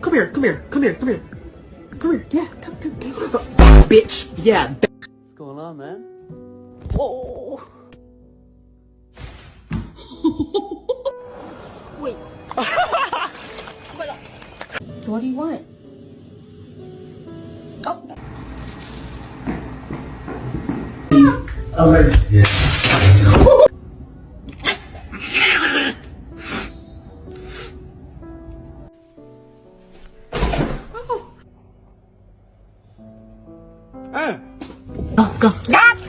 Come here, come here, come here, come here. Come here, yeah, come, bitch, yeah. What's going on, man? Whoa! Wait. What do you want? Oh. Go, go.